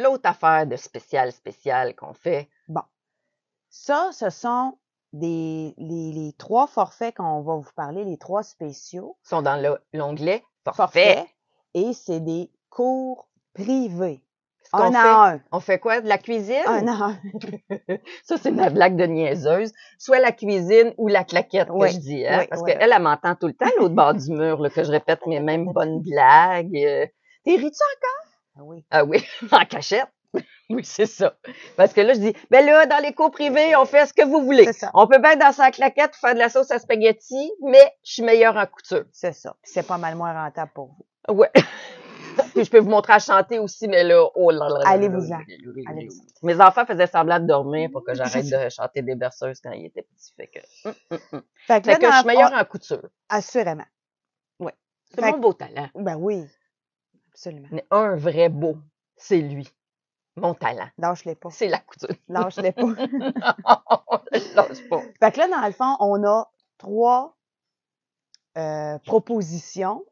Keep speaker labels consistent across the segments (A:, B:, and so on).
A: l'autre affaire de spécial qu'on fait.
B: Bon. Ça, ce sont les 3 forfaits qu'on va vous parler, les 3 spéciaux.
A: Sont dans l'onglet forfait.
B: Forfait. Et c'est des cours privés.
A: Ce qu'on
B: Un
A: fait,
B: à un.
A: on fait quoi? De la cuisine?
B: Un à un.
A: Ça, c'est ma blague de niaiseuse. Soit la cuisine ou la claquette
B: Oui,
A: que je dis, hein?
B: oui,
A: Parce
B: oui.
A: qu'elle, elle m'entend tout le temps, l'autre bord du mur, là, que je répète mes mêmes bonnes blagues. T'es ris-tu encore?
B: Ah oui.
A: Ah oui, en cachette. Oui, c'est ça. Parce que là, je dis, ben là, dans les cours privés, on fait ce que vous voulez.
B: C'est ça.
A: On peut bien dans sa claquette faire de la sauce à spaghetti, mais je suis meilleure en couture.
B: C'est ça. Puis c'est pas mal moins rentable pour vous.
A: Ouais. Puis je peux vous montrer à chanter aussi, mais là, oh là là.
B: Allez-vous-en. Allez-vous-en.
A: Mes enfants faisaient semblant de dormir pour que j'arrête de chanter des berceuses quand ils étaient petits. Fait que,
B: Fait
A: fait que
B: là,
A: je suis meilleure en couture.
B: Assurément. Oui.
A: C'est
B: Fait
A: mon beau talent.
B: Ben oui. Absolument.
A: Mais un vrai beau, c'est lui. Mon talent.
B: Lâche-les pas.
A: C'est la couture.
B: Lâche-les pas.
A: Non, je lâche pas.
B: Fait que là, dans le fond, on a 3 propositions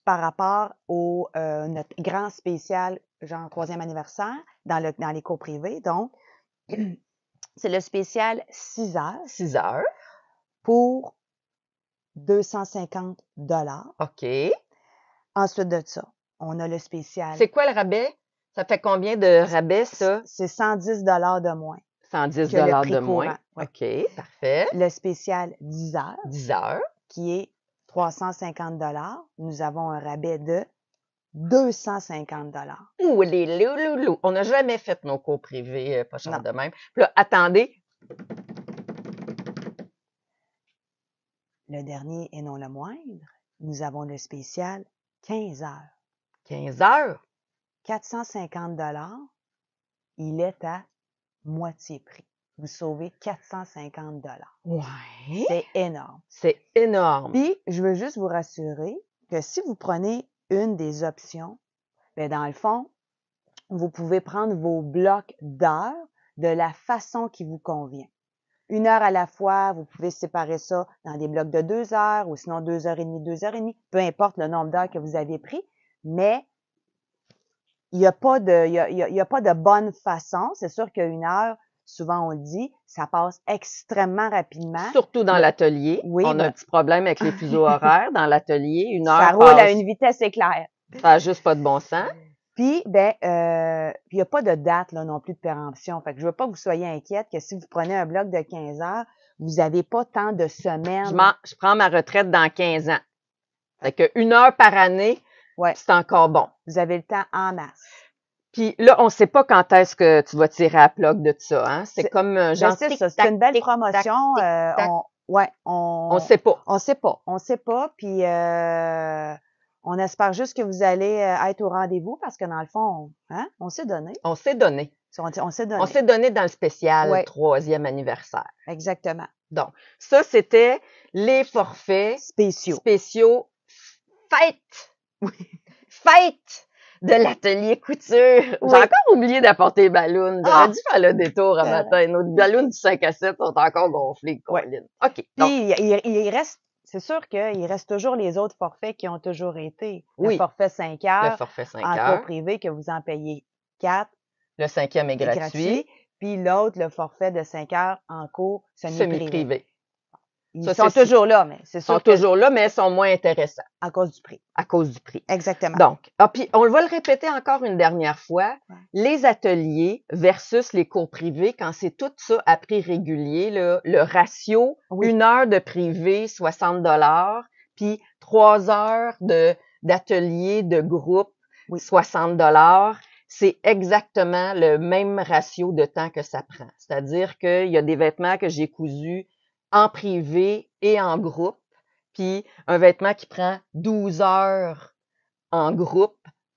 B: par rapport au notre grand spécial, genre 3e anniversaire, dans les cours privés. Donc, c'est le spécial 6 heures
A: 6 heures.
B: pour 250 $.
A: OK.
B: Ensuite de ça, on a le spécial.
A: C'est quoi le rabais? Ça fait combien de rabais, ça?
B: C'est 110 $ de moins.
A: 110
B: que le prix
A: de moins.
B: courant. Ouais.
A: OK, parfait.
B: Le spécial 10 heures,
A: 10 heures.
B: qui est 350 $. Nous avons un rabais de 250 $.
A: Ouh, les louloulous. On n'a jamais fait nos cours privés pas cher
B: Non.
A: de même. Puis là, attendez.
B: Le dernier et non le moindre, nous avons le spécial 15 heures.
A: 15 heures.
B: 450 $. Il est à moitié prix. Vous sauvez 450 $.
A: Ouais.
B: C'est énorme.
A: C'est énorme.
B: Puis, je veux juste vous rassurer que si vous prenez une des options, bien, dans le fond, vous pouvez prendre vos blocs d'heures de la façon qui vous convient. 1 heure à la fois, vous pouvez séparer ça dans des blocs de 2 heures ou sinon 2 heures et demie, 2 heures et demie, peu importe le nombre d'heures que vous avez pris, mais il n'y a pas de bonne façon. C'est sûr qu'une heure, souvent on le dit, ça passe extrêmement rapidement.
A: Surtout dans l'atelier.
B: Oui,
A: on a un petit problème avec les fuseaux horaires dans l'atelier. 1 heure
B: ça roule
A: passe.
B: à une vitesse éclair.
A: Ça n'a juste pas de bon sens.
B: Puis, ben, il n'y a pas de date là non plus de péremption. Fait que je veux pas que vous soyez inquiète que si vous prenez un bloc de 15 heures, vous n'avez pas tant de semaines.
A: Je prends ma retraite dans 15 ans. Fait que 1 heure par année,
B: Ouais.
A: c'est encore bon.
B: Vous avez le temps en masse.
A: Puis là, on sait pas quand est-ce que tu vas tirer à plug de ça, hein? C'est comme un genre
B: c'est ça, c'est une belle promotion.
A: On sait pas.
B: On sait pas. Puis on espère juste que vous allez être au rendez-vous parce que dans le fond, on s'est donné.
A: On s'est donné.
B: On s'est donné.
A: On s'est donné dans le spécial
B: Ouais.
A: 3e anniversaire.
B: Exactement.
A: Donc, ça, c'était les forfaits spéciaux fête. Fête de l'atelier couture.
B: Oui.
A: J'ai encore oublié d'apporter les ballons. J'aurais dû faire le détour un matin. Nos ballons du 5 à 7 sont encore gonflés.
B: Ouais.
A: OK. Donc,
B: Puis il reste, c'est sûr qu'il reste toujours les autres forfaits qui ont toujours été.
A: Oui.
B: Le forfait 5 heures.
A: le forfait 5
B: en
A: heures.
B: cours privé que vous en payez 4.
A: Le 5e est gratuit.
B: Puis l'autre, le forfait de 5 heures en cours semi-privé.
A: Semi-privé.
B: Ils
A: Ça,
B: sont
A: c'est
B: toujours là, mais c'est
A: Ils
B: sûr
A: sont
B: que
A: toujours là, mais ils sont moins intéressants
B: à cause du prix.
A: à cause du prix.
B: Exactement.
A: Donc, puis on va le répéter encore une dernière fois,
B: Ouais.
A: les ateliers versus les cours privés, quand c'est tout ça à prix régulier, là, le ratio,
B: Oui.
A: 1 heure de privé, 60 $, puis 3 heures d'atelier de groupe,
B: Oui.
A: 60 $, c'est exactement le même ratio de temps que ça prend. C'est-à-dire qu'il y a des vêtements que j'ai cousus en privé et en groupe, puis un vêtement qui prend 12 heures en groupe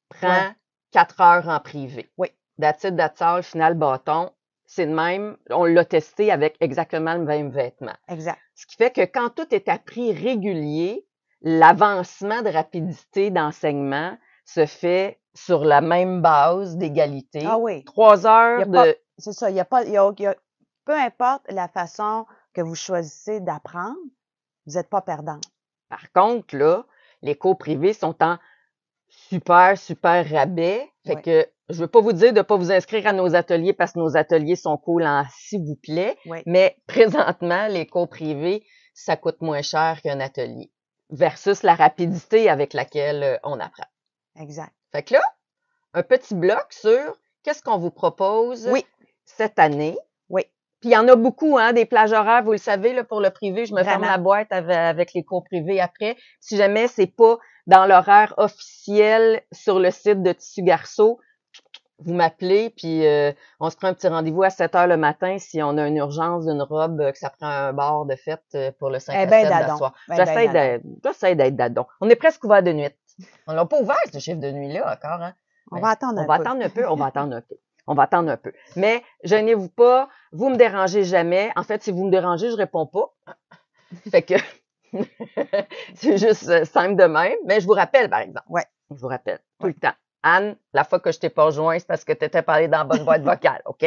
A: prend 4 heures en privé.
B: Oui.
A: That's it, that's all, final bâton. C'est le même. On l'a testé avec exactement le même vêtement.
B: Exact.
A: Ce qui fait que quand tout est à prix régulier, l'avancement de rapidité d'enseignement se fait sur la même base d'égalité.
B: Ah oui.
A: 3 heures
B: C'est ça. Peu importe la façon que vous choisissez d'apprendre, vous n'êtes pas perdant.
A: Par contre, là, les cours privés sont en super, super rabais. Fait
B: Ouais.
A: que je veux pas vous dire de pas vous inscrire à nos ateliers parce que nos ateliers sont cool en s'il vous plaît,
B: Oui,
A: mais présentement, les cours privés, ça coûte moins cher qu'un atelier versus la rapidité avec laquelle on apprend.
B: exact.
A: Fait que là, un petit bloc sur qu'est-ce qu'on vous propose
B: Oui.
A: cette année.
B: Oui.
A: Puis il y en a beaucoup, hein, des plages horaires, vous le savez, là, pour le privé. Je me ferme
B: Vraiment.
A: la boîte avec les cours privés après. Si jamais c'est pas dans l'horaire officiel sur le site de Tissu Garceau, vous m'appelez, puis on se prend un petit rendez-vous à 7 heures le matin si on a une urgence d'une robe, que ça prend un bar de fête pour le 5
B: Eh
A: à
B: ben
A: 7
B: dadon.
A: d'asseoir.
B: Ben
A: J'essaie d'être dadon. On est presque ouvert de nuit. On l'a pas ouvert, ce chiffre de nuit-là, encore, hein?
B: On va attendre
A: On
B: un
A: va
B: peu.
A: attendre un peu, on va attendre un peu. On va attendre un peu. Mais gênez-vous pas, vous me dérangez jamais. En fait, si vous me dérangez, je réponds pas. Fait que c'est juste simple de même. Mais je vous rappelle, par exemple.
B: Ouais.
A: Je vous rappelle tout
B: Ouais.
A: le temps. Anne, la fois que je t'ai pas rejoint, c'est parce que tu étais parlé dans la bonne boîte vocale, OK?